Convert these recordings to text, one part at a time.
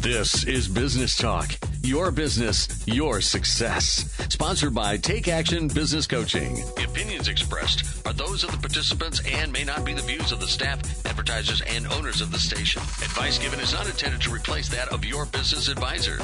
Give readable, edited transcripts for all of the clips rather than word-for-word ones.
This is Business Talk, your business, your success. Sponsored by Take Action Business Coaching. The opinions expressed are those of the participants and may not be the views of the staff, advertisers, and owners of the station. Advice given is not intended to replace that of your business advisor.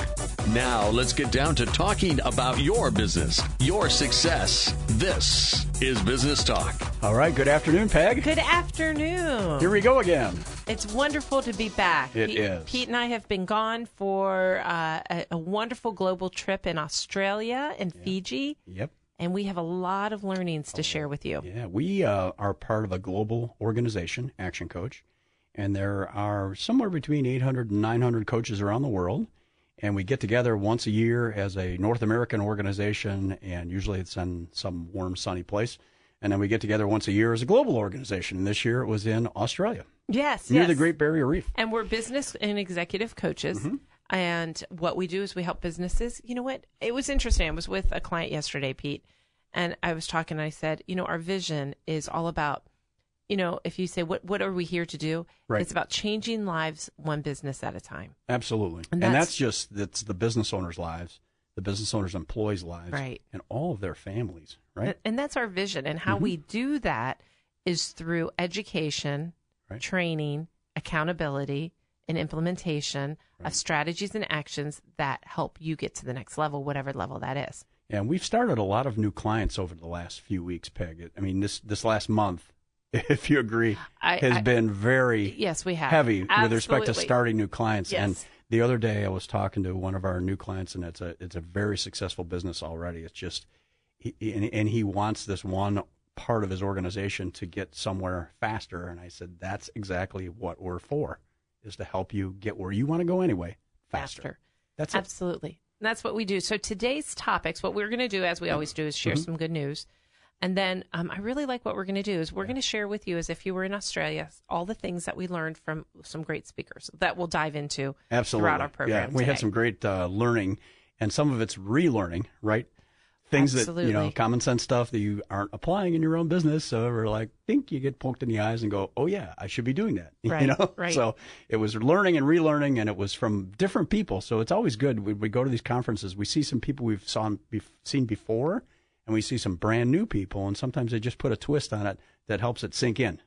Now, let's get down to talking about your business, your success. This is Business Talk. All right. Good afternoon, Peg. Good afternoon. Here we go again. It's wonderful to be back. It is. Pete and I have been gone for a wonderful global trip in Australia and Fiji. Yep. And we have a lot of learnings to share with you. Yeah, we are part of a global organization, Action Coach, and there are somewhere between 800 and 900 coaches around the world, and we get together once a year as a North American organization, and usually it's in some warm, sunny place, and then we get together once a year as a global organization, and this year it was in Australia. Yes, near the Great Barrier Reef. And we're business and executive coaches. Mm-hmm. And what we do is we help businesses. You know what? It was interesting. I was with a client yesterday, Pete, and I was talking and I said, our vision is all about, if you say, what are we here to do? Right. It's about changing lives one business at a time. Absolutely. And that's the business owners' lives, the business owners' employees' lives, right, and all of their families, right? And that's our vision. And how we do that is through education, right, training, accountability, and implementation of strategies and actions that help you get to the next level, whatever level that is. Yeah, and we've started a lot of new clients over the last few weeks, Peg. I mean, this last month, if you agree, has been very we have. Heavy Absolutely. With respect to starting new clients. Yes. And the other day I was talking to one of our new clients, and it's a very successful business already. It's just, he wants this one part of his organization to get somewhere faster. And I said, that's exactly what we're for, is to help you get where you want to go anyway, faster. That's it. Absolutely. That's what we do. So today's topics, what we're going to do, as we always do, is share some good news. And then I really like what we're going to do is we're going to share with you, as if you were in Australia, all the things that we learned from some great speakers that we'll dive into throughout our program. Yeah, we had some great learning, and some of it's relearning, right? Things Absolutely. that, common sense stuff that you aren't applying in your own business. So we're like, think you get poked in the eyes and go, oh, yeah, I should be doing that. Right, right. So it was learning and relearning, and it was from different people. So it's always good. We go to these conferences. We see some people we've seen before, and we see some brand new people. And sometimes they just put a twist on it that helps it sink in.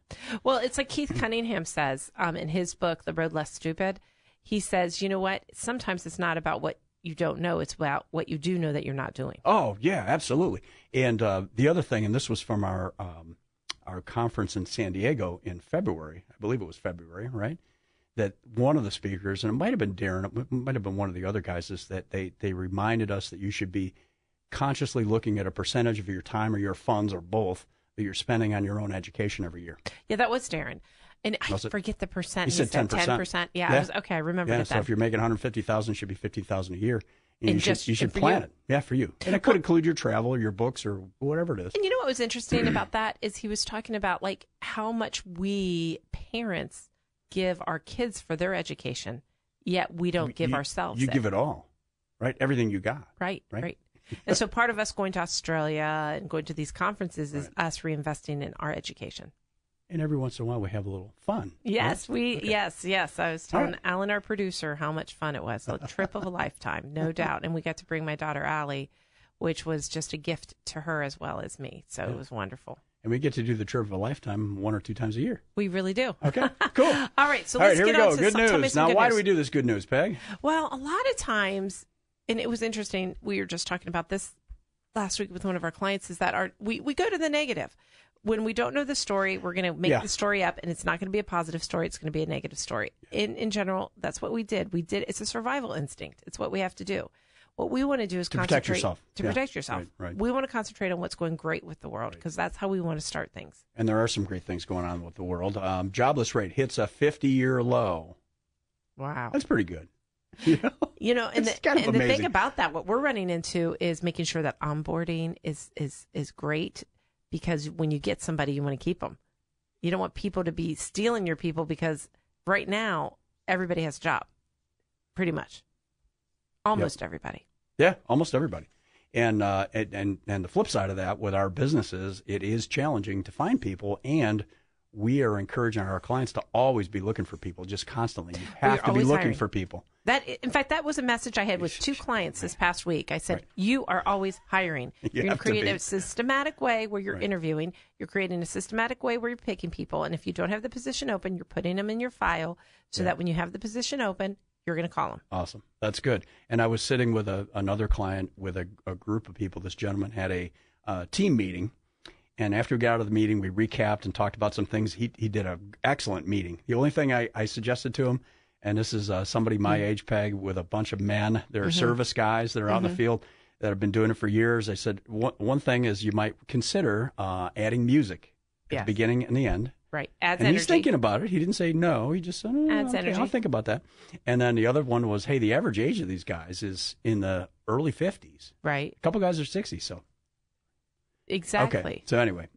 Well, it's like Keith Cunningham says in his book, The Road Less Stupid. He says, you know what? Sometimes it's not about what you don't know, it's about what you do know that you're not doing. Oh, yeah, absolutely. And the other thing, and this was from our conference in San Diego in February, I believe it was February, right? That one of the speakers, and it might have been Darren, it might have been one of the other guys, is that they reminded us that you should be consciously looking at a percentage of your time or your funds or both that you're spending on your own education every year. Yeah, that was Darren. And I forget the percent. He said 10%. 10%. Yeah. I remember that. So if you're making $150,000, it should be $50,000 a year. And you should plan it. Yeah, for you. And it could include your travel or your books or whatever it is. And you know what was interesting about that is he was talking about like how much we parents give our kids for their education, yet we don't give ourselves. You give it all, right? Everything you got. Right. And so part of us going to Australia and going to these conferences is us reinvesting in our education. And every once in a while, we have a little fun. Yes, right? Yes. I was telling Alan, our producer, how much fun it was. A trip of a lifetime, no doubt. And we got to bring my daughter, Allie, which was just a gift to her as well as me. So it was wonderful. And we get to do the trip of a lifetime 1 or 2 times a year. We really do. Okay, cool. All right, so let's here get we go. on to Good news. Now, why do we do this good news, Peg? Well, a lot of times, and it was interesting, we were just talking about this last week with one of our clients, is that we go to the negative. When we don't know the story, we're going to make the story up, and it's not going to be a positive story. It's going to be a negative story. In general, that's what we did. It's a survival instinct. It's what we have to do. What we want to do is protect yourself. Protect yourself. Right. We want to concentrate on what's going great with the world because that's how we want to start things. And there are some great things going on with the world. Jobless rate hits a 50-year low. Wow. That's pretty good. And the thing about that, what we're running into is making sure that onboarding is great. Because when you get somebody, you want to keep them. You don't want people to be stealing your people because right now, everybody has a job. Pretty much. Almost everybody. Yeah, almost everybody. And the flip side of that with our businesses, it is challenging to find people. And we are encouraging our clients to always be looking for people, just constantly. You have to be looking for people. In fact, that was a message I had with 2 clients this past week. I said, you are always hiring. You're going to create a systematic way where you're interviewing. You're creating a systematic way where you're picking people. And if you don't have the position open, you're putting them in your file so that when you have the position open, you're going to call them. Awesome. That's good. And I was sitting with another client with a group of people. This gentleman had a team meeting. And after we got out of the meeting, we recapped and talked about some things. He did an excellent meeting. The only thing I suggested to him, and this is somebody my age, Peg, with a bunch of men. They're service guys that are out in the field that have been doing it for years. I said, one thing is you might consider adding music at the beginning and the end. Right. Adds and energy. He's thinking about it. He didn't say no. He just said, adds energy. I'll think about that. And then the other one was, hey, the average age of these guys is in the early 50s. Right. A couple guys are 60, so. Exactly. Okay. So anyway.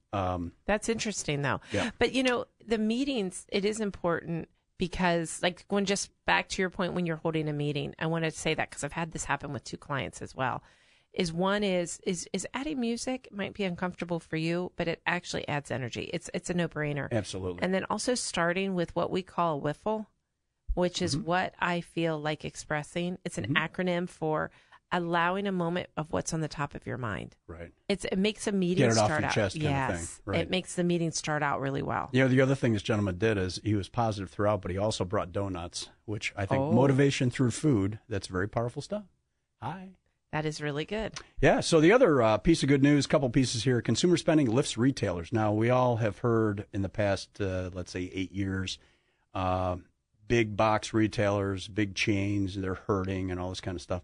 That's interesting, though. Yeah. But, the meetings, it is important because, like, when just back to your point, when you're holding a meeting, I want to say that because I've had this happen with 2 clients as well. One is adding music might be uncomfortable for you, but it actually adds energy. It's a no-brainer. Absolutely. And then also starting with what we call a whiffle, which is what I feel like expressing. It's an acronym for allowing a moment of what's on the top of your mind. Right. It makes a meeting start out. Get it off your chest kind of thing. Right. It makes the meeting start out really well. The other thing this gentleman did is he was positive throughout, but he also brought donuts, which I think motivation through food, that's very powerful stuff. Hi. That is really good. Yeah. So the other piece of good news, couple pieces here, consumer spending lifts retailers. Now, we all have heard in the past, let's say 8 years, big box retailers, big chains, they're hurting and all this kind of stuff.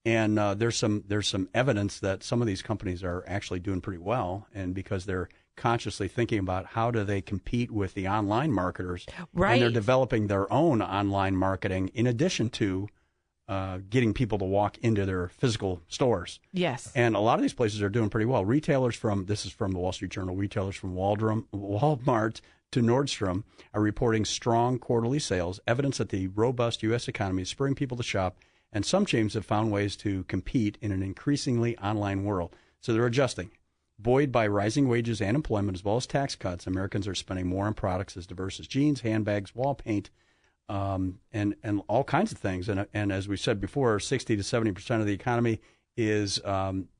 And there's some evidence that some of these companies are actually doing pretty well, and because they're consciously thinking about how do they compete with the online marketers, right? And they're developing their own online marketing in addition to getting people to walk into their physical stores. Yes. And a lot of these places are doing pretty well. Retailers this is from the Wall Street Journal, retailers from Walmart to Nordstrom are reporting strong quarterly sales, evidence that the robust U.S. economy is spurring people to shop. And some chains have found ways to compete in an increasingly online world. So they're adjusting. Buoyed by rising wages and employment as well as tax cuts, Americans are spending more on products as diverse as jeans, handbags, wall paint, and all kinds of things. And as we said before, 60 to 70% of the economy is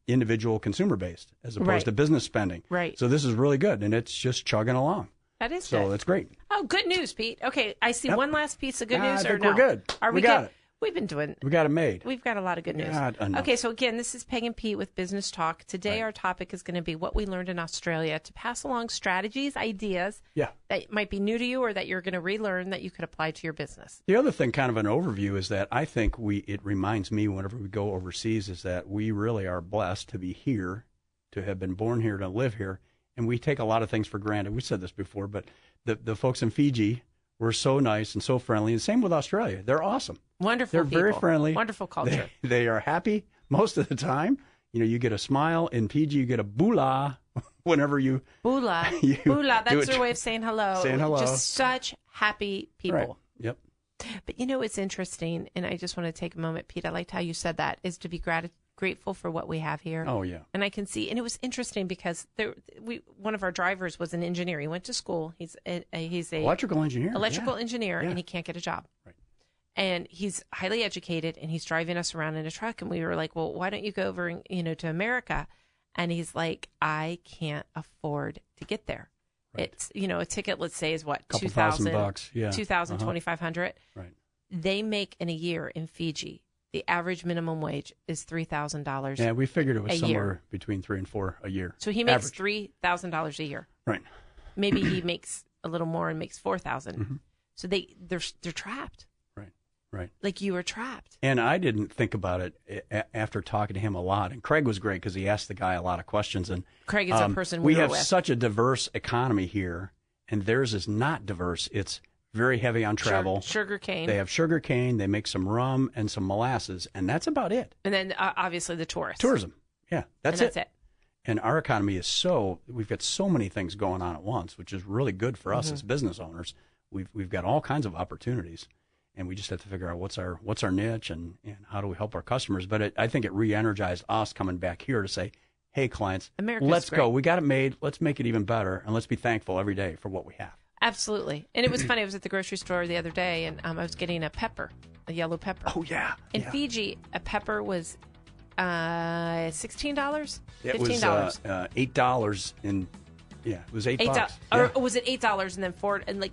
individual consumer-based as opposed to business spending. Right. So this is really good, and it's just chugging along. That is so good. So that's great. Oh, good news, Pete. Okay, I see one last piece of good news. I think we're good. Are we got good? It. We've been doing. We got it made. We've got a lot of good news. Okay, so again, this is Peg and Pete with Business Talk. Today, our topic is going to be what we learned in Australia to pass along strategies, ideas that might be new to you or that you're going to relearn that you could apply to your business. The other thing, kind of an overview, is that I think it reminds me whenever we go overseas is that we really are blessed to be here, to have been born here, to live here, and we take a lot of things for granted. We said this before, but the folks in Fiji were so nice and so friendly, and same with Australia. They're awesome. Wonderful They're people. very friendly. Wonderful culture. They are happy most of the time. You get a smile. In Fiji, you get a bula whenever you... Bula. Bula, that's their way of saying hello. Saying hello. Just such happy people. Right. Yep. But it's interesting, and I just want to take a moment, Pete, I liked how you said that, is to be grateful for what we have here. Oh, yeah. And I can see, and it was interesting because one of our drivers was an engineer. He went to school. He's a electrical engineer. Engineer, and he can't get a job. Right. And he's highly educated, and he's driving us around in a truck. And we were like, well, why don't you go over, to America? And he's like, I can't afford to get there. Right. It's, a ticket, let's say, is what? $2,000. Yeah. $2,000, $2,500. Right. They make in a year in Fiji, the average minimum wage is $3,000. Yeah, we figured it was somewhere year. Between 3 and 4 a year. So he makes $3,000 a year. Right. Maybe he makes a little more and makes $4,000. Mm-hmm. So they're trapped. Right. Like you were trapped. And I didn't think about it after talking to him a lot. And Craig was great because he asked the guy a lot of questions. And Craig is a person we were have with. Such a diverse economy here, and theirs is not diverse. It's very heavy on travel. Sugar cane. They have sugar cane. They make some rum and some molasses, and that's about it. And then obviously the tourists. Tourism. Yeah, that's it. And our economy is we've got so many things going on at once, which is really good for us as business owners. We've got all kinds of opportunities. And we just have to figure out what's our niche and how do we help our customers. But I think it re-energized us coming back here to say, hey, clients, America's let's great. go. We got it made. Let's make it even better. And let's be thankful every day for what we have. Absolutely. And it was funny. I was at the grocery store the other day, and I was getting a yellow pepper. Oh, yeah. In Fiji, a pepper was $16? It was $8 in... Yeah, it was $8. Or was it $8 and then $4? And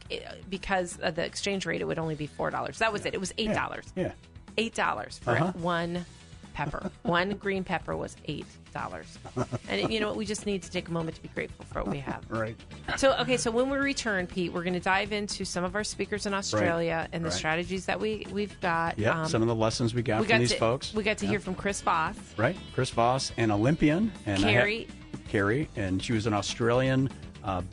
because of the exchange rate, it would only be $4. That was it. It was $8. Yeah. $8 for one pepper. One green pepper was $8. And you know what? We just need to take a moment to be grateful for what we have. Right. So when we return, Pete, we're going to dive into some of our speakers in Australia and the strategies that we've got. Yeah, some of the lessons we got from these folks. We got to hear from Chris Voss. Right. Chris Voss, an Olympian. And Carrie, and she was an Australian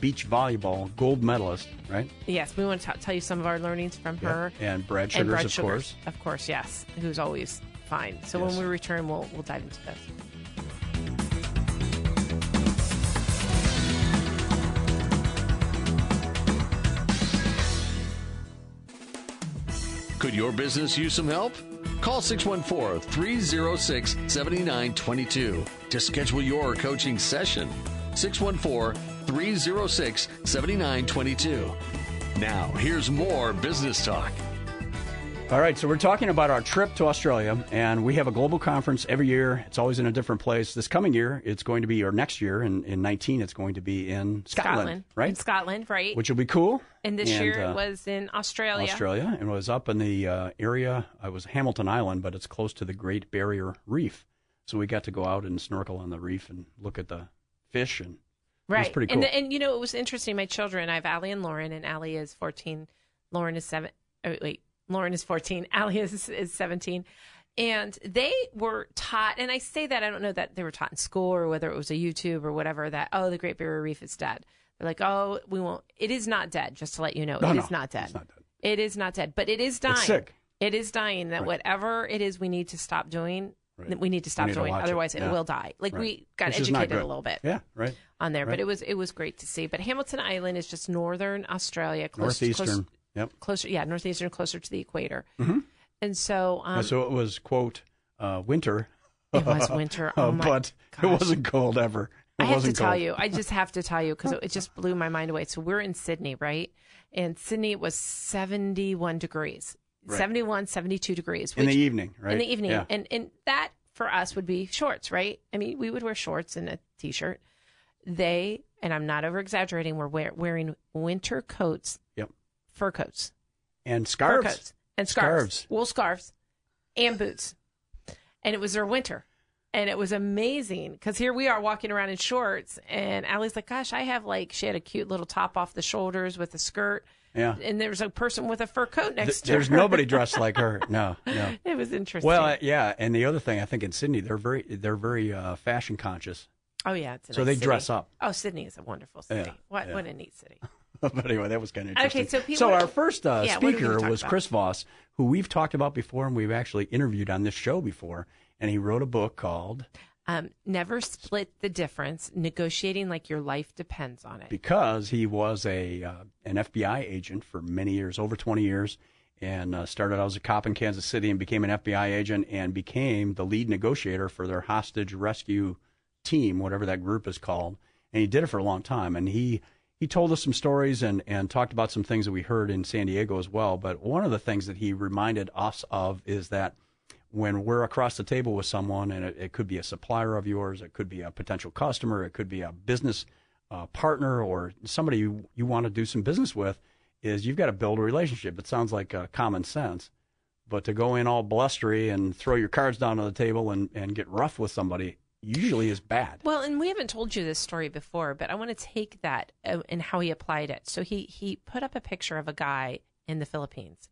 beach volleyball gold medalist, right? Yes, we want to tell you some of our learnings from her. And Brad Sugars, of course. Of course, yes, who's always fine. So when we return, we'll dive into this. Could your business use some help? Call 614-306-7922 to schedule your coaching session. 614-306-7922. Now, here's more business talk. All right, so we're talking about our trip to Australia, and we have a global conference every year. It's always in a different place. This coming year, it's going to be, or next year, in 19, it's going to be in Scotland, right? In Scotland, right. Which will be cool. And this year it was in Australia. And it was up in the area, it was Hamilton Island, but it's close to the Great Barrier Reef. So we got to go out and snorkel on the reef and look at the fish, and it was pretty cool. And you know, it was interesting. My children, I have Allie and Lauren, and Allie is 14. Lauren is 7. Lauren is 14. Allie is 17. And they were taught, and I say that, I don't know that they were taught in school or whether it was a YouTube or whatever, that, the Great Barrier Reef is dead. They're like, we won't. It is not dead, just to let you know. It is not dead. It's not dead. It is not dead, but it is dying. It's sick. It is dying, that whatever it is we need to stop doing, we need to stop doing. Otherwise, it will die. We got educated a little bit on there, but it was great to see. But Hamilton Island is just northern Australia. Northeastern. Northeastern, closer to the equator. Mm-hmm. And so... so it was, quote, winter. It was winter. Oh, my But gosh. It wasn't cold ever. I just have to tell you, because it just blew my mind away. So we're in Sydney, right? And Sydney was 71 degrees. Right. 71, 72 degrees. In the evening, right? In the evening. Yeah. And that, for us, would be shorts, right? I mean, we would wear shorts and a T-shirt. They, and I'm not over-exaggerating, were wearing winter coats. Yep. Fur coats. And scarves. Fur coats. And scarves. Wool scarves. And boots. And it was their winter. And it was amazing, because here we are walking around in shorts, and Allie's like, gosh, I have she had a cute little top off the shoulders with a skirt. Yeah. And there was a person with a fur coat next to her. There's nobody dressed like her. No. It was interesting. Well, yeah. And the other thing, I think in Sydney, they're very fashion conscious. Oh, yeah. It's a so nice they city. Dress up. Oh, Sydney is a wonderful city. What a neat city. But anyway, that was kind of interesting. Okay, so our first speaker was Chris Voss, who we've talked about before, and we've actually interviewed on this show before. And he wrote a book called... Never Split the Difference, Negotiating Like Your Life Depends on It. Because he was an FBI agent for many years, over 20 years, and started out as a cop in Kansas City and became an FBI agent and became the lead negotiator for their hostage rescue team, whatever that group is called. And he did it for a long time. And he told us some stories and talked about some things that we heard in San Diego as well. But one of the things that he reminded us of is that when we're across the table with someone, and it could be a supplier of yours, it could be a potential customer, it could be a business partner or somebody you want to do some business with, is you've got to build a relationship. It sounds like common sense, but to go in all blustery and throw your cards down on the table and get rough with somebody usually is bad. Well, and we haven't told you this story before, but I want to take that and how he applied it. So he put up a picture of a guy in the Philippines,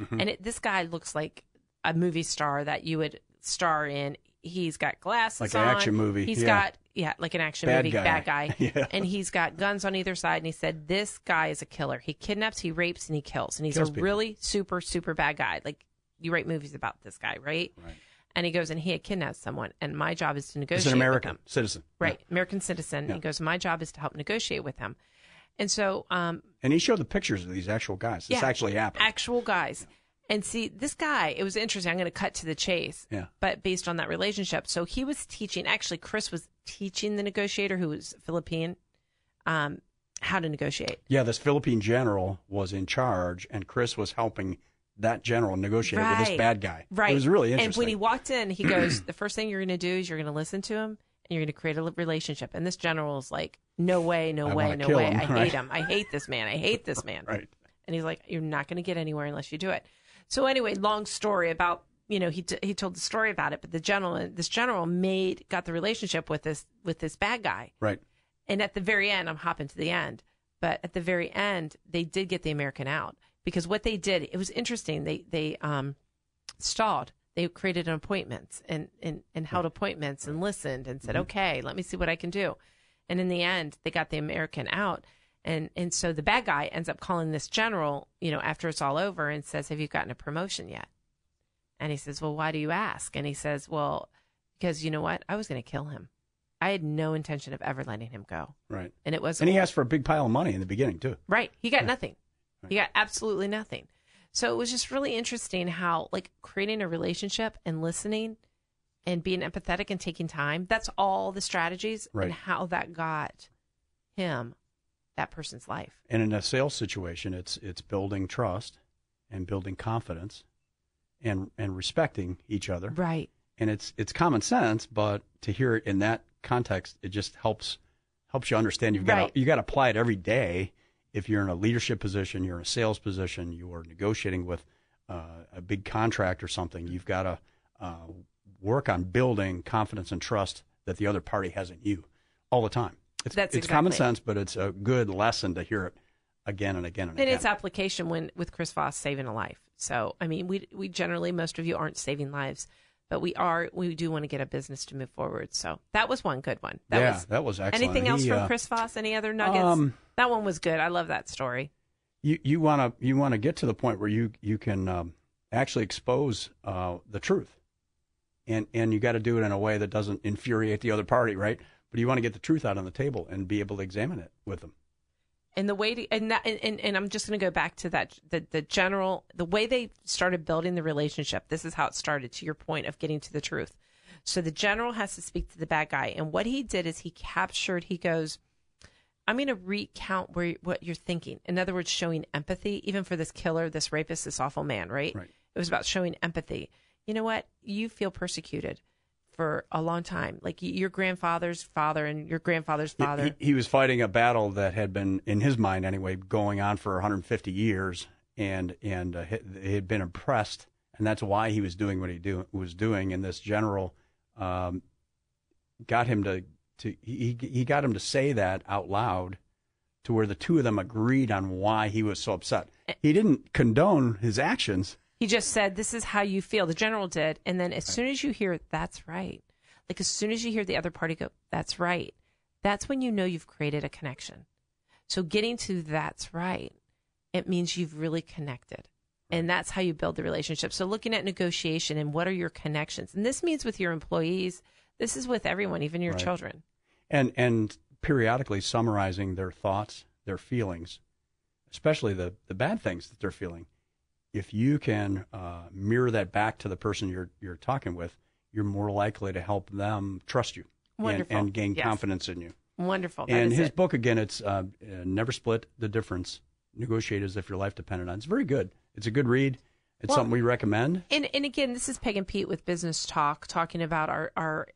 and this guy looks like a movie star that you would star in. He's got glasses like on. Like an action movie. He's got, like an action movie, bad guy. Yeah. And he's got guns on either side. And he said, this guy is a killer. He kidnaps, he rapes, and he kills. And he's really super, super bad guy. Like, you write movies about this guy, right? Right. And he goes, and he had kidnapped someone. And my job is to negotiate with him. He's an American citizen. Right. Yeah. American citizen. Yeah. He goes, my job is to help negotiate with him. And so... and he showed the pictures of these actual guys. This actually happened. Actual guys. And see, this guy, it was interesting. I'm going to cut to the chase, but based on that relationship. So he was teaching, actually, Chris was teaching the negotiator who was Philippine. And how to negotiate. Yeah, this Philippine general was in charge, and Chris was helping that general negotiate with this bad guy. Right. It was really interesting. And when he walked in, he goes, the first thing you're going to do is you're going to listen to him, and you're going to create a relationship. And this general is like, no way, no way, no way. I hate him. I hate this man. I hate this man. Right. And he's like, you're not going to get anywhere unless you do it. So anyway, long story about, he told the story about it, but this general got the relationship with this bad guy. Right. And at the very end, I'm hopping to the end, but at the very end, they did get the American out. Because what they did, it was interesting. They stalled. They created appointments and held appointments and listened and said, okay, let me see what I can do. And in the end, they got the American out. And so the bad guy ends up calling this general, after it's all over and says, have you gotten a promotion yet? And he says, well, why do you ask? And he says, well, because you know what? I was going to kill him. I had no intention of ever letting him go. Right. And it was. And he asked for a big pile of money in the beginning, too. Right. He got nothing. He got absolutely nothing. So it was just really interesting how, creating a relationship and listening and being empathetic and taking time, that's all the strategies and how that got him that person's life. And in a sales situation, it's building trust and building confidence and respecting each other. Right. And it's common sense, but to hear it in that context, it just helps you understand you got to apply it every day. If you're in a leadership position, you're in a sales position, you are negotiating with a big contract or something, you've got to work on building confidence and trust that the other party has in you all the time. It's common sense, but it's a good lesson to hear it again and again and again. And it's application with Chris Voss saving a life. So, I mean, we generally, most of you aren't saving lives, but we do want to get a business to move forward. So that was one good one. That was excellent. Anything else from Chris Voss? Any other nuggets? That one was good. I love that story. You want to get to the point where you can actually expose the truth, and you got to do it in a way that doesn't infuriate the other party, right? But you want to get the truth out on the table and be able to examine it with them. And the way and I'm just going to go back to that the way they started building the relationship. This is how it started. To your point of getting to the truth. So the general has to speak to the bad guy, and what he did is he goes, I'm going to recount what you're thinking. In other words, showing empathy, even for this killer, this rapist, this awful man, right? It was about showing empathy. You know what? You feel persecuted for a long time, like your grandfather's father and your grandfather's father. He was fighting a battle that had been, in his mind anyway, going on for 150 years, and he had been oppressed, and that's why he was doing what he was doing. And this general got him he got him to say that out loud, to where the two of them agreed on why he was so upset. He didn't condone his actions. He just said, this is how you feel. The general did. And then as soon as you hear, that's right. As soon as you hear the other party go, that's right. That's when you know you've created a connection. So getting to that's right, it means you've really connected. And that's how you build the relationship. So looking at negotiation and what are your connections? And this means with your employees. This is with everyone, even your children. And periodically summarizing their thoughts, their feelings, especially the bad things that they're feeling. If you can mirror that back to the person you're talking with, you're more likely to help them trust you and gain confidence in you. Wonderful. And his book, again, it's Never Split the Difference, Negotiate as if your life depended on it. It's very good. It's a good read. It's something we recommend. And again, this is Peg and Pete with Business Talk, talking about our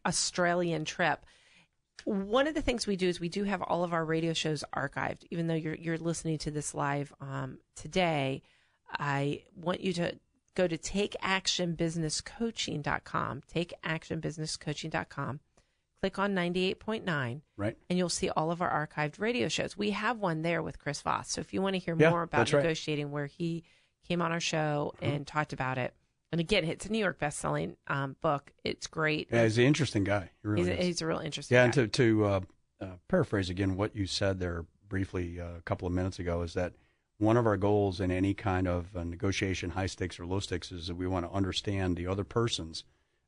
Australian trip. One of the things we do is we do have all of our radio shows archived. Even though you're listening to this live today, I want you to go to takeactionbusinesscoaching.com, takeactionbusinesscoaching.com, click on 98.9, right, and you'll see all of our archived radio shows. We have one there with Chris Voss. So if you want to hear more about negotiating, where he came on our show and talked about it. And again, it's a New York best-selling book. It's great. Yeah, he's an interesting guy. He really is. He's a real interesting guy. Yeah, and to paraphrase again what you said there briefly a couple of minutes ago, is that one of our goals in any kind of negotiation, high stakes or low stakes, is that we want to understand the other person's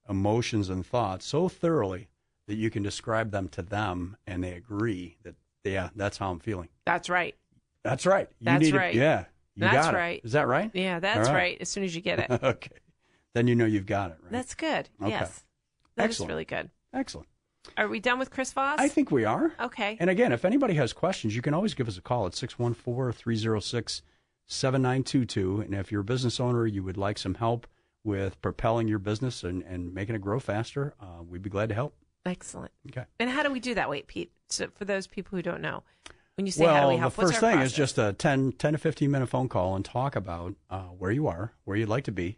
emotions and thoughts so thoroughly that you can describe them to them and they agree that, yeah, that's how I'm feeling. That's right. That's right. That's right. Yeah. That's right. Is that right? Yeah, that's right. As soon as you get it. Okay. Then you know you've got it, right? That's good. Okay. Yes. That is really good. Excellent. Are we done with Chris Voss? I think we are. Okay. And again, if anybody has questions, you can always give us a call at 614-306-7922. And if you're a business owner, you would like some help with propelling your business and making it grow faster, we'd be glad to help. Excellent. Okay. And how do we do that? Wait, Pete, so for those people who don't know, when you say how do we help, the first thing process? is just a 10 to 15-minute phone call and talk about where you are, where you'd like to be.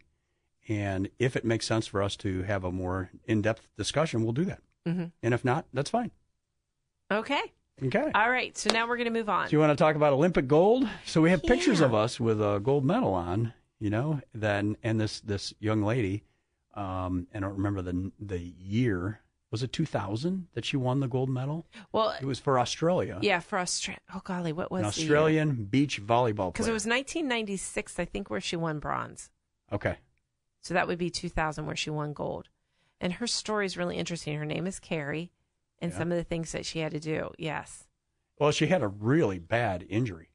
And if it makes sense for us to have a more in-depth discussion, we'll do that. Mm-hmm. And if not, that's fine. Okay. Okay. All right. So now we're going to move on. Do you want to talk about Olympic gold? So we have pictures of us with a gold medal on, and this young lady, I don't remember the year. Was it 2000 that she won the gold medal? Well, it was for Australia. Yeah, for Australia. Oh, golly, what was an Australian beach volleyball player. Because it was 1996, I think, where she won bronze. Okay. So that would be 2000 where she won gold. And her story is really interesting. Her name is Carrie, and some of the things that she had to do. Yes. Well, she had a really bad injury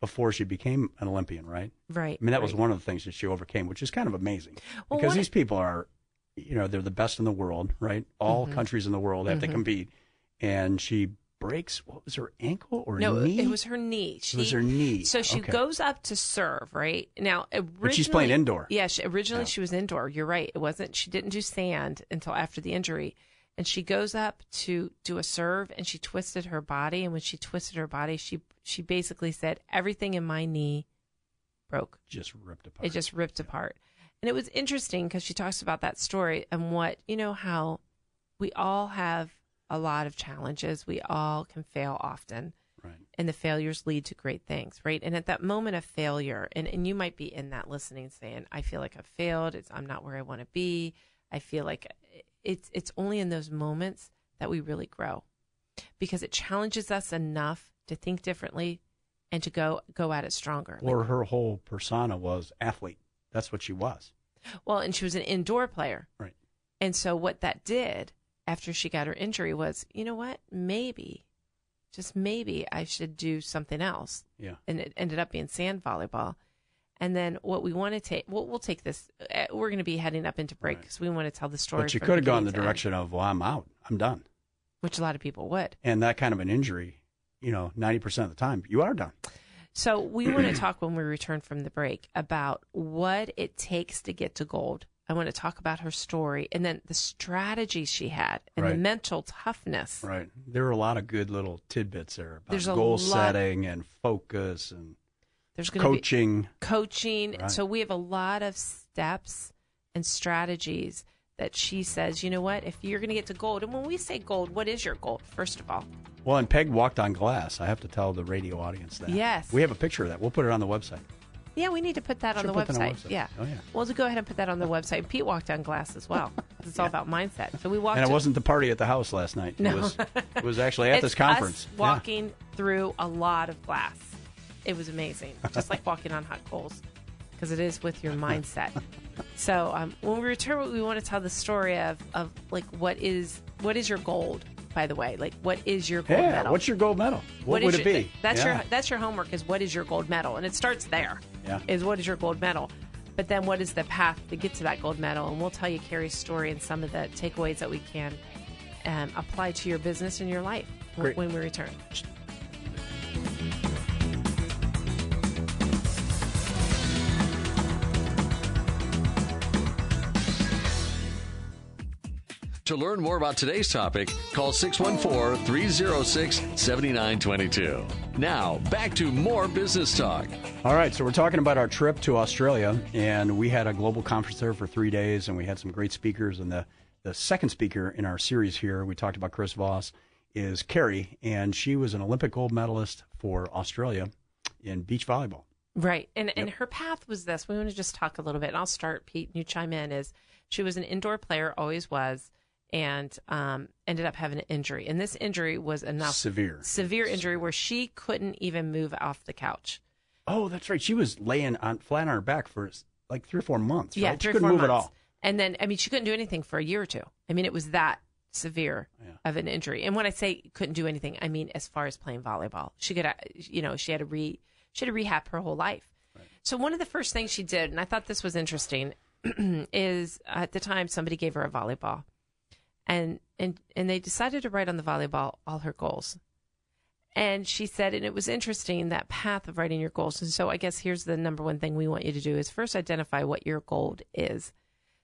before she became an Olympian, right? Right. I mean, that was one of the things that she overcame, which is kind of amazing. Well, because these people are, they're the best in the world, right? All countries in the world have to compete. And she breaks, what was her ankle or knee? No, it was her knee. It was her knee. So she goes up to serve, right? Now, originally, but she's playing indoor. Yeah, originally she was indoor. You're right. It wasn't. She didn't do sand until after the injury. And she goes up to do a serve, and she twisted her body. And when she twisted her body, she basically said, everything in my knee broke. Just ripped apart. It just ripped apart. And it was interesting because she talks about that story and what, how we all have a lot of challenges. We all can fail often. Right. And the failures lead to great things, right? And at that moment of failure, and you might be in that listening saying, I feel like I've failed. I'm not where I want to be. I feel like it's only in those moments that we really grow, because it challenges us enough to think differently and to go at it stronger. Or her whole persona was athlete. That's what she was. Well, and she was an indoor player. Right. And so what that did after she got her injury was, you know what? Maybe, just maybe I should do something else. Yeah. And it ended up being sand volleyball. And then what we want to take, we'll take this. We're going to be heading up into break because we want to tell the story. But you could have gone the direction of, well, I'm out. I'm done. Which a lot of people would. And that kind of an injury, 90% of the time, you are done. So we want to talk when we return from the break about what it takes to get to gold. I want to talk about her story and then the strategies she had and the mental toughness. Right. There are a lot of good little tidbits there about goal setting and focus and coaching. Right. So we have a lot of steps and strategies that she says, you know what, if you're going to get to gold, and when we say gold, what is your gold, first of all? Well, and Peg walked on glass. I have to tell the radio audience that. Yes. We have a picture of that. We'll put it on the website. Yeah, we need to put that on the website. Yeah. Oh, yeah. Well, to go ahead and put that on the website. Pete walked on glass as well. It's all about mindset. So we walked. And it wasn't the party at the house last night. No. It was actually at this conference. Us walking through a lot of glass. It was amazing. Just like walking on hot coals, because it is with your mindset. So when we return, we want to tell the story of like what is your gold, by the way? Like, what is your gold medal? What's your gold medal? What would it be? That's your homework, is what is your gold medal? And it starts there. Yeah. Is what is your gold medal? But then what is the path to get to that gold medal? And we'll tell you Carrie's story and some of the takeaways that we can apply to your business and your life when we return. To learn more about today's topic, call 614-306-7922. Now, back to more business talk. All right, so we're talking about our trip to Australia, and we had a global conference there for 3 days, and we had some great speakers. And the second speaker in our series here, we talked about Chris Voss, is Carrie, and she was an Olympic gold medalist for Australia in beach volleyball. Right, and her path was this. We want to just talk a little bit, and I'll start, Pete, and you chime in, is she was an indoor player, always was, and ended up having an injury. And this injury was enough. Severe injury where she couldn't even move off the couch. Oh, that's right. She was laying flat on her back for like 3 or 4 months. Yeah, right? She couldn't move at all. And then, she couldn't do anything for a year or two. It was that severe of an injury. And when I say couldn't do anything, I mean as far as playing volleyball. She could, she had to rehab her whole life. Right. So one of the first things she did, and I thought this was interesting, is at the time somebody gave her a volleyball. and they decided to write on the volleyball all her goals. And she said, and it was interesting, that path of writing your goals. And so I guess here's the number one thing we want you to do is first identify what your goal is.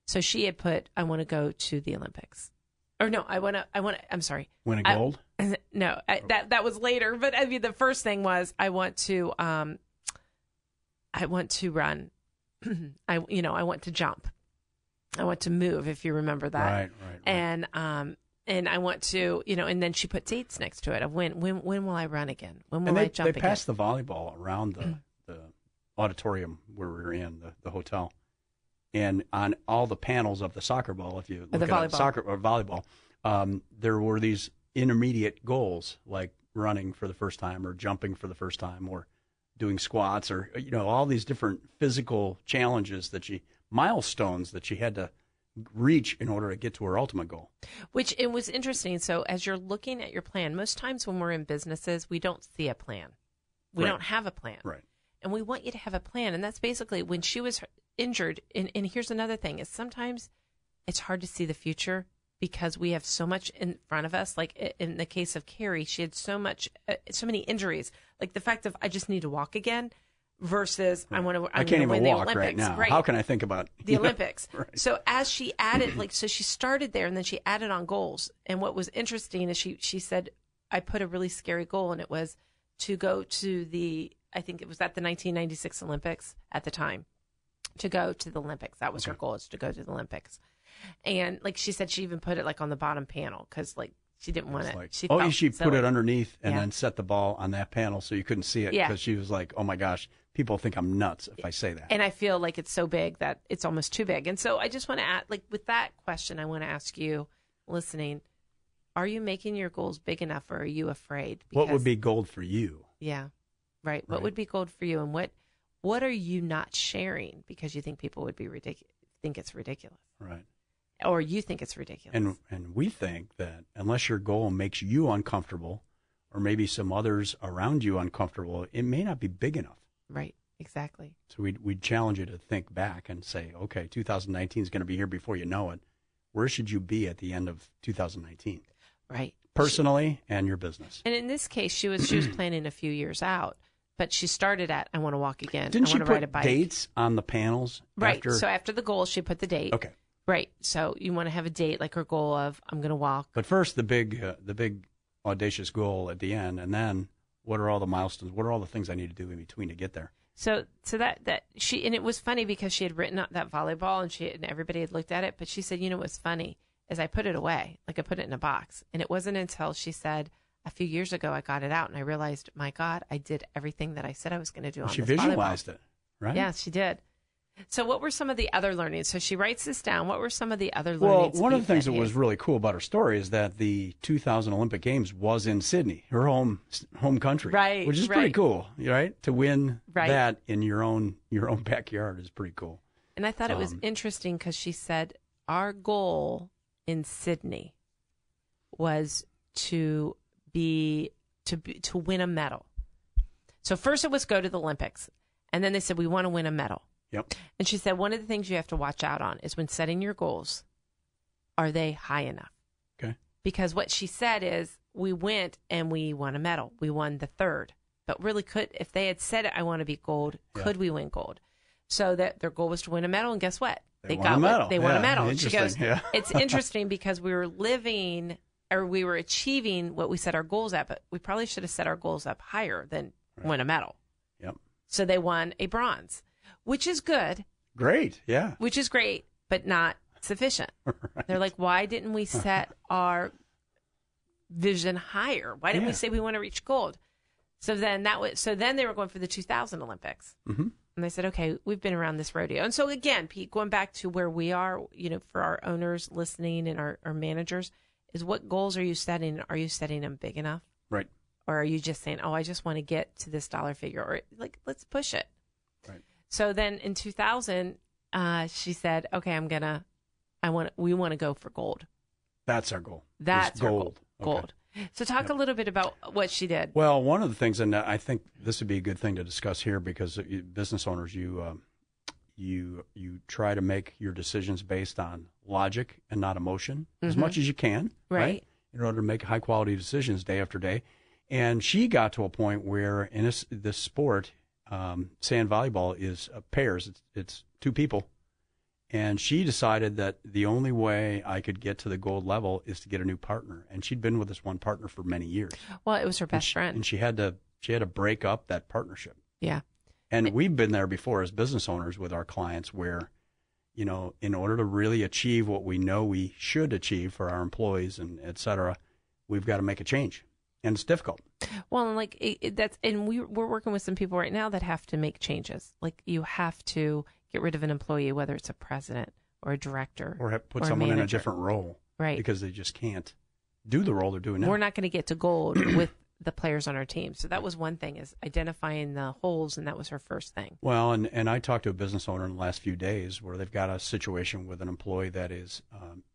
So she had put, I want to go to the Olympics. Or no, I'm sorry. Win a gold? That was later. But I mean, the first thing was, I want to run. I want to jump. I want to move, if you remember that. Right. And I want to, and then she put dates next to it of when will I run again? When will I jump again? They passed the volleyball around the auditorium where we were in, the hotel. And on all the panels of the soccer ball, if you look at soccer or volleyball, there were these intermediate goals, like running for the first time or jumping for the first time or doing squats or, all these different physical challenges milestones that she had to reach in order to get to her ultimate goal. Which it was interesting. So as you're looking at your plan, most times when we're in businesses, we don't see a plan. We don't have a plan. Right. And we want you to have a plan. And that's basically when she was injured. And here's another thing is sometimes it's hard to see the future because we have so much in front of us. Like in the case of Carrie, she had so many injuries. Like the fact of I just need to walk again versus I can't even walk right now. Right. How can I think about the Olympics? Right. So as she added, so she started there and then she added on goals. And what was interesting is she said, I put a really scary goal, and it was to go to I think it was at the 1996 Olympics at the time, to go to the Olympics. That was her goal, is to go to the Olympics. And like she said, she even put it like on the bottom panel because like she didn't want it. She put it underneath and then set the ball on that panel so you couldn't see it because she was like, oh my gosh, people think I'm nuts if I say that. And I feel like it's so big that it's almost too big. And so I just want to add, like with that question, I want to ask you listening, are you making your goals big enough or are you afraid? What would be gold for you? Yeah, right. What would be gold for you? And what are you not sharing because you think people would be think it's ridiculous? Right. Or you think it's ridiculous. And we think that unless your goal makes you uncomfortable or maybe some others around you uncomfortable, it may not be big enough. Right, exactly. So we'd challenge you to think back and say, okay, 2019 is going to be here before you know it. Where should you be at the end of 2019? Right. Personally and your business. And in this case, she was planning a few years out. But she started at, I want to walk again. Didn't I want she to ride a bike. Put dates on the panels? Right. So after the goal, she put the date. Okay. Right. So you want to have a date, like her goal of, I'm going to walk. But first, the big audacious goal at the end, and then what are all the milestones? What are all the things I need to do in between to get there? So that she, and it was funny because she had written out that volleyball and everybody had looked at it, but she said, what's funny is I put it away, like I put it in a box. And it wasn't until she said, a few years ago, I got it out and I realized, my God, I did everything that I said I was going to do on this volleyball. She visualized it, right? Yeah, she did. So what were some of the other learnings? So she writes this down. What were some of the other learnings? Well, one of the things that was really cool about her story is that the 2000 Olympic Games was in Sydney, her home country, right? Which is pretty cool, right? To win that in your own backyard is pretty cool. And I thought it was interesting because she said our goal in Sydney was to win a medal. So first it was go to the Olympics, and then they said we want to win a medal. Yep. And she said one of the things you have to watch out on is when setting your goals, are they high enough? Okay. Because what she said is we went and we won a medal. We won the third. But really if they had said it, I want to be gold, could we win gold? So that their goal was to win a medal, and guess what? They got a medal. They won a medal. And she goes, yeah. It's interesting because we were achieving what we set our goals at, but we probably should have set our goals up higher than win a medal. Yep. So they won a bronze, which is good. Great, yeah. Which is great, but not sufficient. Right. They're like, why didn't we set our vision higher? Why didn't we say we want to reach gold? So then they were going for the 2000 Olympics. Mm-hmm. And they said, okay, we've been around this rodeo. And so again, Pete, going back to where we are, for our owners listening and our managers, is what goals are you setting? Are you setting them big enough? Right. Or are you just saying, oh, I just want to get to this dollar figure? Or like, let's push it. Right. So then in 2000, she said, okay, we want to go for gold. That's our goal. That's our gold. Gold. So talk a little bit about what she did. Well, one of the things, and I think this would be a good thing to discuss here because business owners, you you try to make your decisions based on logic and not emotion as much as you can, right? In order to make high quality decisions day after day. And she got to a point where in this sport, sand volleyball is pairs. It's two people. And she decided that the only way I could get to the gold level is to get a new partner. And she'd been with this one partner for many years. Well, it was her best friend. And she had to break up that partnership. Yeah. And we've been there before as business owners with our clients where, you know, in order to really achieve what we know we should achieve for our employees and et cetera, we've got to make a change. And it's difficult. Well, and like we're working with some people right now that have to make changes. Like you have to get rid of an employee, whether it's a president or a director, or put someone in a different role, right? Because they just can't do the role they're doing now. We're not going to get to gold with the players on our team. So that was one thing, is identifying the holes, and that was her first thing. Well, and I talked to a business owner in the last few days where they've got a situation with an employee that is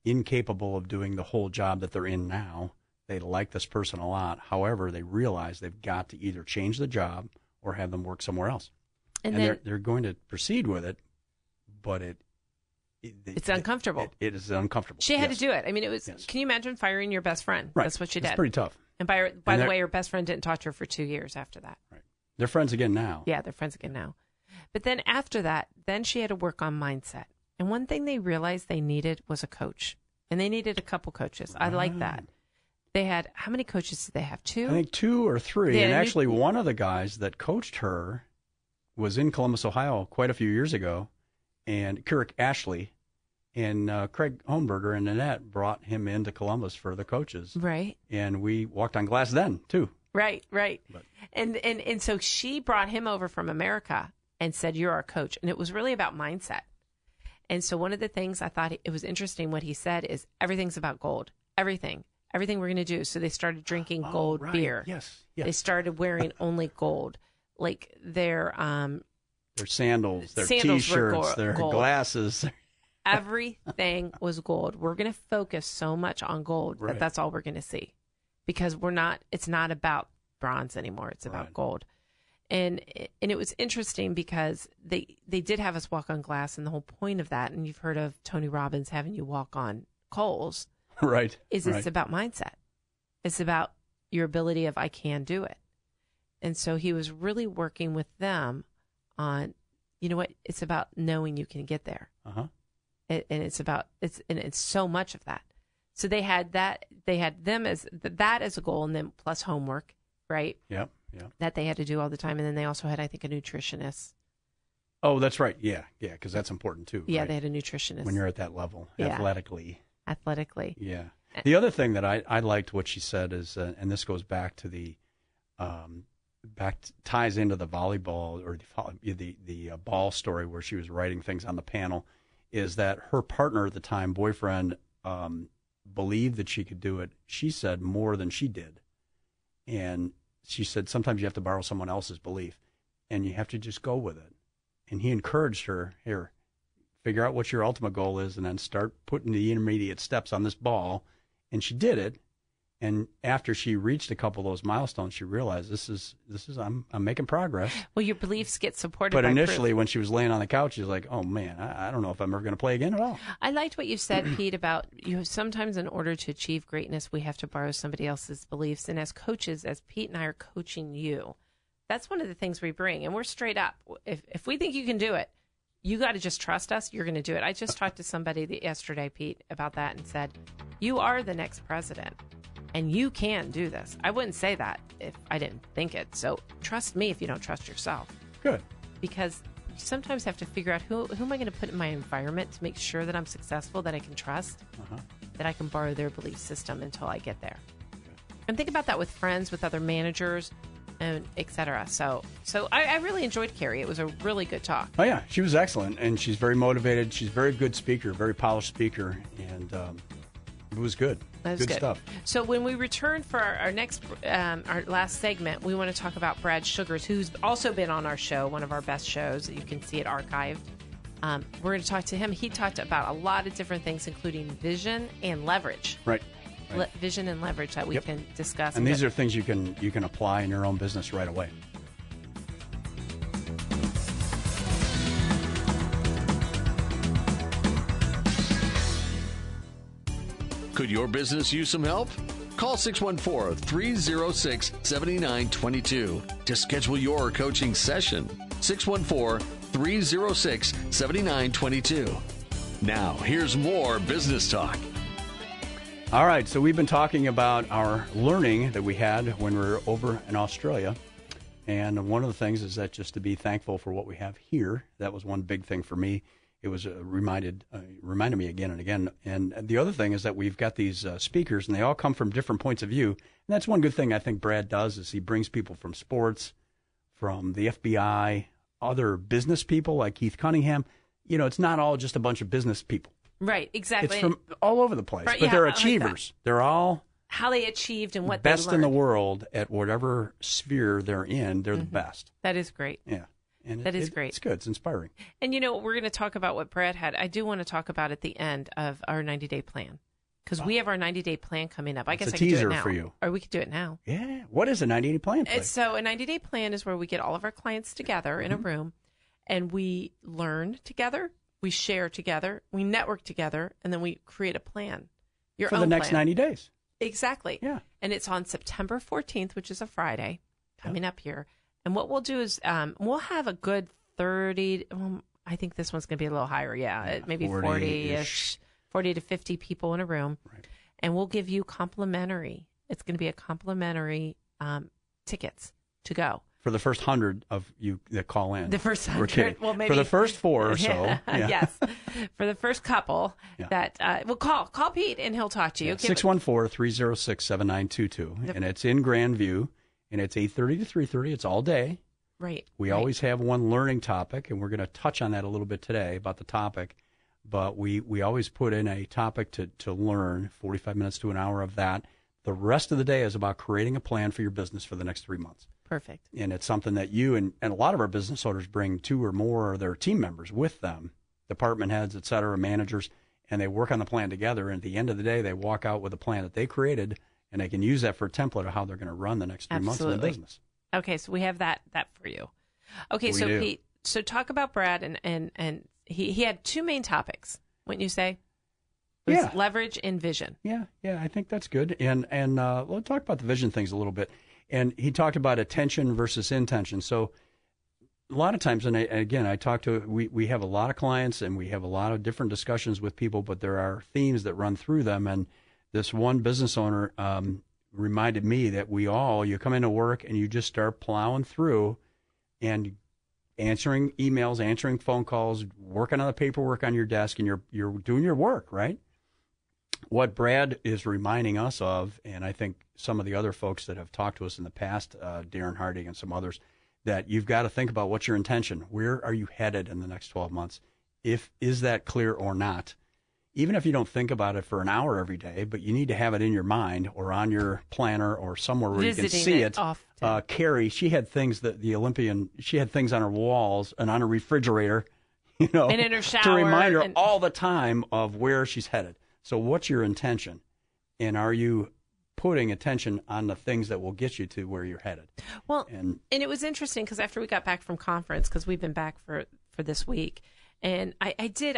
incapable of doing the whole job that they're in now. They like this person a lot. However, they realize they've got to either change the job or have them work somewhere else. And then, they're going to proceed with it, but it's uncomfortable. It is uncomfortable. She had to do it. I mean, it was. Yes. Can you imagine firing your best friend? Right. That's what she did. It's pretty tough. And by the way, her best friend didn't talk to her for 2 years after that. Right. They're friends again now. Yeah, they're friends again now. But then after that, then she had to work on mindset. And one thing they realized they needed was a coach. And they needed a couple coaches. I like that. They had, how many coaches did they have? 2? I think 2 or 3. And actually, one of the guys that coached her was in Columbus, Ohio quite a few years ago. And Kirk Ashley and Craig Hohenberger and Annette brought him into Columbus for the coaches. Right. And we walked on glass then, too. Right. But. And so she brought him over from America and said, "You're our coach." And it was really about mindset. And so one of the things I thought it was interesting what he said is everything's about gold. Everything we're going to do. So they started drinking gold beer. Yes. They started wearing only gold. Like their sandals, their T-shirts, their glasses. Everything was gold. We're going to focus so much on gold that's all we're going to see, because it's not about bronze anymore. It's about gold. And it was interesting because they did have us walk on glass, and the whole point of that, and you've heard of Tony Robbins having you walk on coals. Right. It's about mindset. It's about your ability of, I can do it. And so he was really working with them on, you know what, it's about knowing you can get there. Uh-huh. And it's so much of that. So they had them as a goal, and then plus homework, right? Yep. That they had to do all the time. And then they also had, I think, a nutritionist. Oh, that's right. Yeah, because that's important too. Yeah, right? They had a nutritionist. When you're at that level, athletically. Yeah. The other thing that I liked what she said is, and this goes back to the, ties into the volleyball or the ball story where she was writing things on the panel, is that her partner at the time, boyfriend, believed that she could do it. She said more than she did. And she said, sometimes you have to borrow someone else's belief and you have to just go with it. And he encouraged her, here, figure out what your ultimate goal is and then start putting the intermediate steps on this ball. And she did it. And after she reached a couple of those milestones, she realized this is I'm making progress. Well, your beliefs get supported. But by initially, proof. When she was laying on the couch, she was like, "Oh man, I don't know if I'm ever going to play again at all." I liked what you said, Pete, about sometimes in order to achieve greatness, we have to borrow somebody else's beliefs. And as coaches, as Pete and I are coaching you, that's one of the things we bring. And we're straight up. If we think you can do it, you got to just trust us. You're going to do it. I just talked to somebody yesterday, Pete, about that and said, "You are the next president. And you can do this." I wouldn't say that if I didn't think it. So trust me if you don't trust yourself. Good. Because you sometimes have to figure out who am I going to put in my environment to make sure that I'm successful, that I can trust, that I can borrow their belief system until I get there. And think about that with friends, with other managers, and et cetera. So I really enjoyed Carrie. It was a really good talk. Oh, yeah. She was excellent. And she's very motivated. She's a very good speaker, very polished speaker. And it was good. Good stuff. So when we return for our next, our last segment, we want to talk about Brad Sugars, who's also been on our show, one of our best shows. You can see it archived. We're going to talk to him. He talked about a lot of different things, including vision and leverage. Right. Vision and leverage that we can discuss. And these are things you can apply in your own business right away. Could your business use some help? Call 614-306-7922 to schedule your coaching session. 614-306-7922. Now, here's more business talk. All right, so we've been talking about our learning that we had when we were over in Australia. And one of the things is that just to be thankful for what we have here. That was one big thing for me. It was reminded me again and again. And the other thing is that we've got these speakers, and they all come from different points of view. And that's one good thing I think Brad does is he brings people from sports, from the FBI, other business people like Keith Cunningham. You know, it's not all just a bunch of business people. Right, exactly. It's from all over the place. Right, but they're achievers. Like they're all how they achieved and what best they learned. in the world at whatever sphere they're in. They're the best. That is great. Yeah. And that is great. It's good. It's inspiring. And, you know, we're going to talk about what Brad had. I do want to talk about at the end of our 90-day plan because we have our 90-day plan coming up. I guess I can do it now. For you. Or we could do it now. Yeah. What is a 90-day plan? So a 90-day plan is where we get all of our clients together in a room and we learn together, we share together, we network together, and then we create a plan. For the next 90 days. Exactly. Yeah. And it's on September 14th, which is a Friday, coming up here. And what we'll do is we'll have a good 30, I think this one's going to be a little higher, maybe 40-ish, 40 to 50 people in a room. Right. And we'll give you complimentary. It's going to be a complimentary tickets to go. For the first 100 of you that call in. The first 100. Well, maybe. For the first 4 or so. Yeah. Yes. For the first couple that, well, call Pete and he'll talk to you. 614-306-7922. And it's in Grandview. And it's 8:30 to 3:30. It's all day. Right. We always have one learning topic, and we're going to touch on that a little bit today about the topic. But we always put in a topic to learn, 45 minutes to an hour of that. The rest of the day is about creating a plan for your business for the next 3 months. Perfect. And it's something that you and a lot of our business owners bring 2 or more of their team members with them, department heads, et cetera, managers, and they work on the plan together. And at the end of the day, they walk out with a plan that they created, and they can use that for a template of how they're going to run the next 3 months of the business. Okay, so we have that for you. Okay, so Pete, so talk about Brad, and he had 2 main topics, wouldn't you say? It was leverage and vision. Yeah, I think that's good. And we'll talk about the vision things a little bit. And he talked about attention versus intention. So a lot of times, and again, I talk to, we have a lot of clients, and we have a lot of different discussions with people, but there are themes that run through them, and this one business owner reminded me that you come into work and you just start plowing through and answering emails, answering phone calls, working on the paperwork on your desk, and you're doing your work, right? What Brad is reminding us of, and I think some of the other folks that have talked to us in the past, Darren Hardy and some others, that you've got to think about what's your intention. Where are you headed in the next 12 months? Is that clear or not? Even if you don't think about it for an hour every day, but you need to have it in your mind or on your planner or somewhere where you can see it. Carrie, she had things she had things on her walls and on her refrigerator, and in her shower, to remind her all the time of where she's headed. So what's your intention? And are you putting attention on the things that will get you to where you're headed? Well, and it was interesting because after we got back from conference, because we've been back for this week, and I did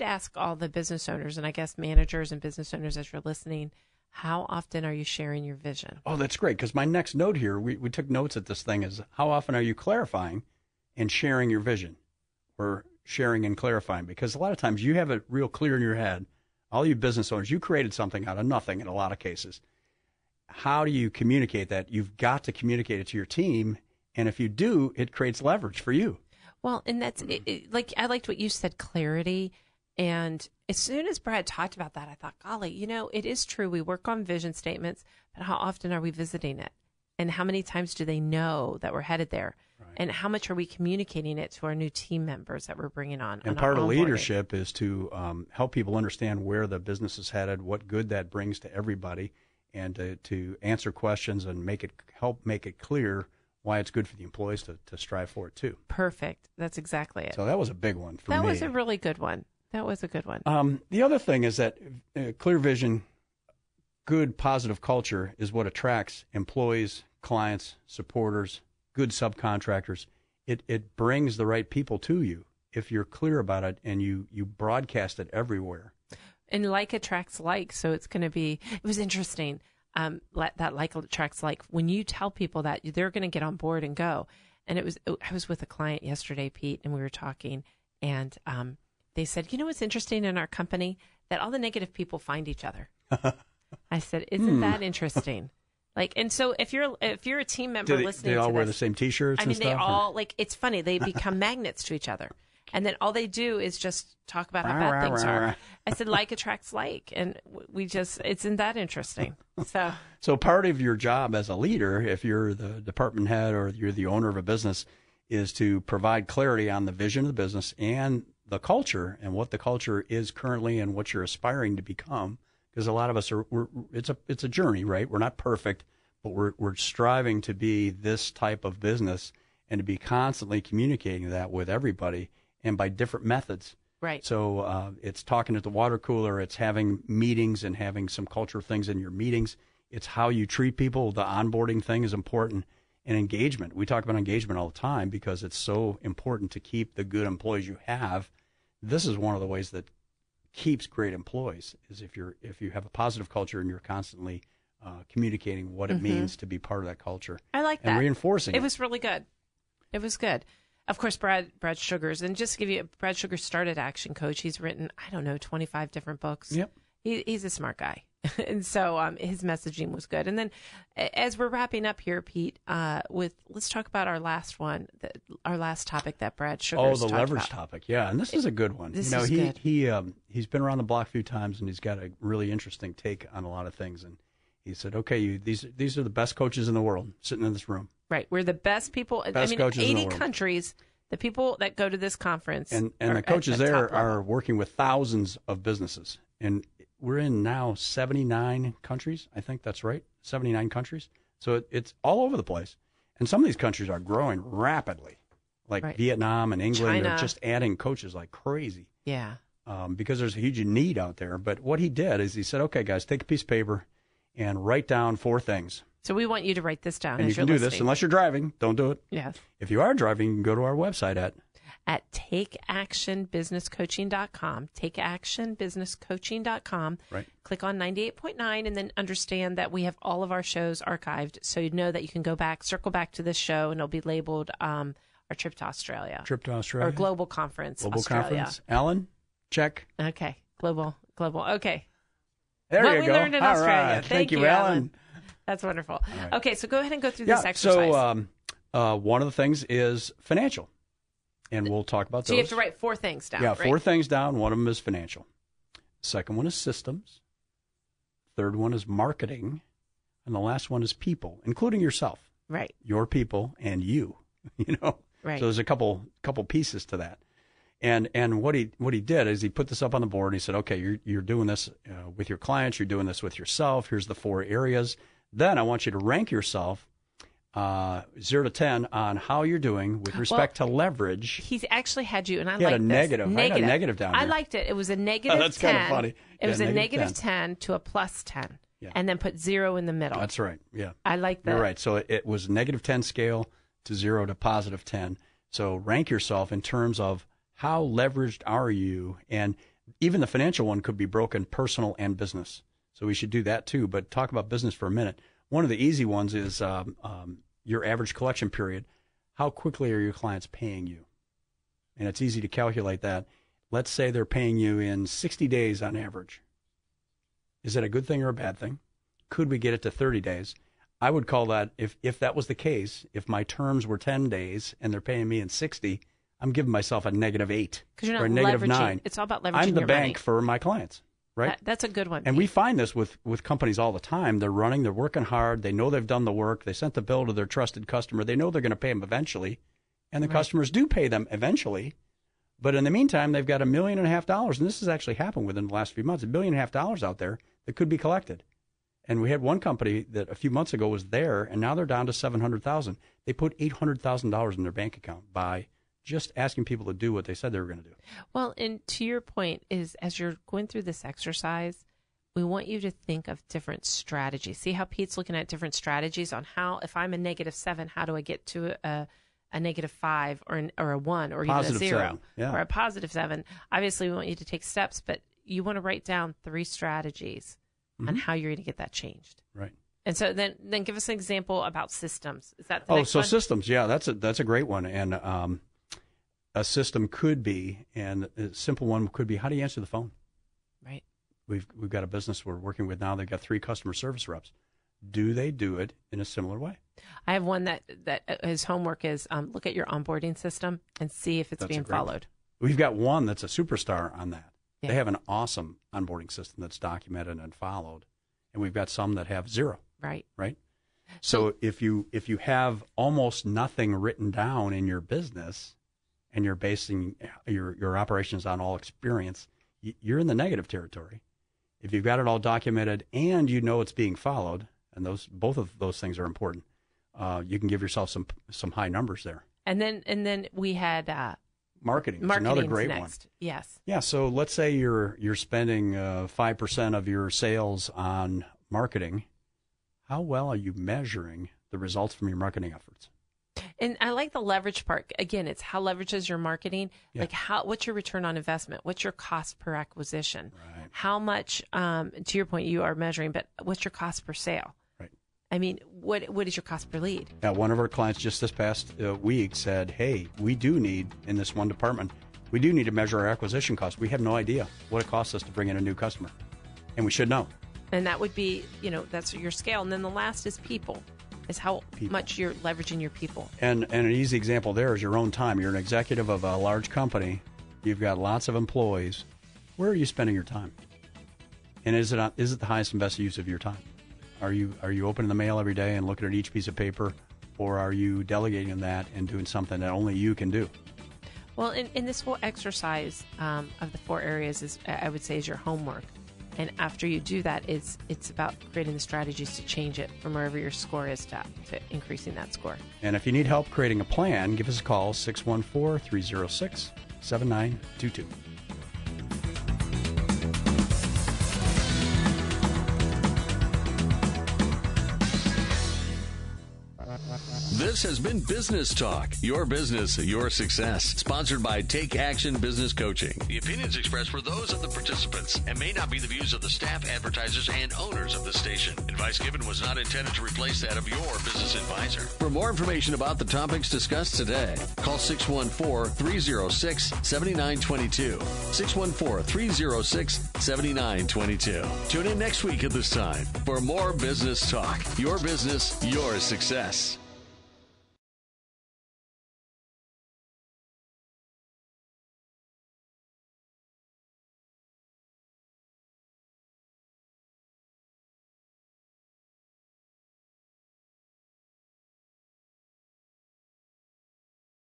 ask all the business owners, and I guess managers and business owners as you're listening, how often are you sharing your vision? Oh, that's great, because my next note here, we took notes at this thing, is how often are you clarifying and sharing your vision, or sharing and clarifying? Because a lot of times you have it real clear in your head. All you business owners, you created something out of nothing in a lot of cases. How do you communicate that? You've got to communicate it to your team, and if you do, it creates leverage for you. Well, and that's like I liked what you said, clarity. And as soon as Brad talked about that, I thought, golly, it is true. We work on vision statements, but how often are we visiting it? And how many times do they know that we're headed there? Right. And how much are we communicating it to our new team members that we're bringing on? And part of leadership is to help people understand where the business is headed, what good that brings to everybody, and to answer questions and help make it clear why it's good for the employees to strive for it too. Perfect. That's exactly it. So that was a big one for me. That was a really good one. The other thing is that clear vision, good positive culture is what attracts employees, clients, supporters, good subcontractors. It brings the right people to you if you're clear about it and you broadcast it everywhere. And like attracts like, so it's going to be. It was interesting. That like attracts like. When you tell people that, they're going to get on board and go. And I was with a client yesterday, Pete, and we were talking, and they said, you know what's interesting in our company? That all the negative people find each other. I said, isn't that interesting? Like, and so if you're a team member listening to they all wear this, the same T-shirts? I mean, they all like, it's funny. They become magnets to each other. And then all they do is just talk about how bad things are. I said, like attracts like. And isn't that interesting? So part of your job as a leader, if you're the department head or you're the owner of a business, is to provide clarity on the vision of the business and the culture and what the culture is currently and what you're aspiring to become. Because a lot of us it's a journey, right? We're not perfect, but we're striving to be this type of business and to be constantly communicating that with everybody and by different methods. Right. So it's talking at the water cooler, it's having meetings and having some culture things in your meetings. It's how you treat people. The onboarding thing is important, and engagement. We talk about engagement all the time because it's so important to keep the good employees you have. This is one of the ways that keeps great employees is if you have a positive culture and you're constantly communicating what it means to be part of that culture. I like that. And reinforcing it. It was really good. It was good. Of course, Brad Sugars, and just to give you, Brad Sugars started Action Coach. He's written, 25 different books. Yep. He's a smart guy. And so his messaging was good. And then as we're wrapping up here, Pete, let's talk about our last one, our last topic that Brad Sugars talked about. Oh, the leverage about. Topic. Yeah, and this is a good one. This is good. He's been around the block a few times, and he's got a really interesting take on a lot of things. And he said, okay, these are the best coaches in the world sitting in this room. Right. We're the best people. Best coaches 80 in the world. countries, the people that go to this conference. And the coaches there are working with thousands of businesses. And we're in now 79 countries. I think that's right. 79 countries. So it's all over the place. And some of these countries are growing rapidly, like Vietnam and England. China. They're just adding coaches like crazy. Yeah. Because there's a huge need out there. But what he did is he said, okay, guys, take a piece of paper and write down 4 things. So we want you to write this down. And you can do this unless you're driving. Don't do it. Yes. If you are driving, you can go to our website at takeactionbusinesscoaching.com. Takeactionbusinesscoaching.com. Right. Click on 98.9 and then understand that we have all of our shows archived. So you know that you can go back, circle back to this show, and it'll be labeled our trip to Australia. Or Global Conference. Global Australia. Conference. Alan, check. Okay. Global. Okay. There what you we go. learned in all Australia. Right. Thank you, Alan. That's wonderful. Right. Okay, so go ahead and go through this exercise. So one of the things is financial, and we'll talk about those. So you have to write 4 things down. Yeah, right? 4 things down. One of them is financial. Second one is systems. Third one is marketing. And the last one is people, including yourself. Right. Your people and you, Right. So there's a couple pieces to that. And what he did is he put this up on the board and he said, okay, you're doing this with your clients, you're doing this with yourself. Here's the 4 areas. Then I want you to rank yourself 0 to 10 on how you're doing with respect to leverage. He's actually had you, and I like this. Negative. I got a negative down here. I liked it. It was a negative 10. That's kind of funny. It was a negative 10 to a plus 10, and then put 0 in the middle. That's right. Yeah. I like that. You're right. So it was negative 10 scale to 0 to positive 10. So rank yourself in terms of how leveraged are you? And even the financial one could be broken personal and business. So we should do that too. But talk about business for a minute. One of the easy ones is your average collection period. How quickly are your clients paying you? And it's easy to calculate that. Let's say they're paying you in 60 days on average. Is that a good thing or a bad thing? Could we get it to 30 days? I would call that, if that was the case, if my terms were 10 days and they're paying me in 60, I'm giving myself a -8 or a -9. It's all about leveraging. I'm the your bank money. for my clients, right? That's a good one. And we find this with companies all the time. They're working hard. They know they've done the work. They sent the bill to their trusted customer. They know they're going to pay them eventually. And the customers do pay them eventually. But in the meantime, they've got $1.5 million. And this has actually happened within the last few months. $1.5 million out there that could be collected. And we had one company that a few months ago was there, and now they're down to $700,000. They put $800,000 in their bank account by just asking people to do what they said they were going to do. Well, and to your point is, as you're going through this exercise, we want you to think of different strategies. See how Pete's looking at different strategies on how, if I'm a -7, how do I get to a -5 or a 1 or even positive a 0 7, yeah. or a +7? Obviously, we want you to take steps, but you want to write down 3 strategies on how you're going to get that changed. Right. And so then give us an example about systems. Is that the next one? Systems, yeah, that's a great one. And a system could be, and a simple one could be, how do you answer the phone? Right. We've got a business we're working with now. They've got 3 customer service reps. Do they do it in a similar way? I have one that his homework is look at your onboarding system and see if it's being followed. We've got one that's a superstar on that. Yeah. They have an awesome onboarding system that's documented and followed, and we've got some that have 0. Right. Right. So if you have almost nothing written down in your business, and you're basing your operations on all experience, you're in the negative territory. If you've got it all documented and you know it's being followed, and both of those things are important, you can give yourself some high numbers there. And then we had marketing. Another great next. One. Yes. Yeah. So let's say you're spending 5% of your sales on marketing. How well are you measuring the results from your marketing efforts? And I like the leverage part. Again, it's how leverages your marketing. Yeah. Like what's your return on investment? What's your cost per acquisition? Right. How much, to your point, you are measuring, but what's your cost per sale? Right. I mean, what is your cost per lead? Yeah, one of our clients just this past week said, hey, we do need, in this one department, we do need to measure our acquisition costs. We have no idea what it costs us to bring in a new customer. And we should know. And that would be, that's your scale. And then the last is people. Is how much you're leveraging your people. And an easy example there is your own time. You're an executive of a large company. You've got lots of employees. Where are you spending your time? And is it the highest and best use of your time? Are you opening the mail every day and looking at each piece of paper, or are you delegating that and doing something that only you can do? Well, in this whole exercise of the 4 areas, I would say is your homework. And after you do that, it's about creating the strategies to change it from wherever your score is to increasing that score. And if you need help creating a plan, give us a call, 614-306-7922. This has been Business Talk, your business, your success. Sponsored by Take Action Business Coaching. The opinions expressed were those of the participants and may not be the views of the staff, advertisers, and owners of the station. Advice given was not intended to replace that of your business advisor. For more information about the topics discussed today, call 614-306-7922. 614-306-7922. Tune in next week at this time for more Business Talk, your business, your success.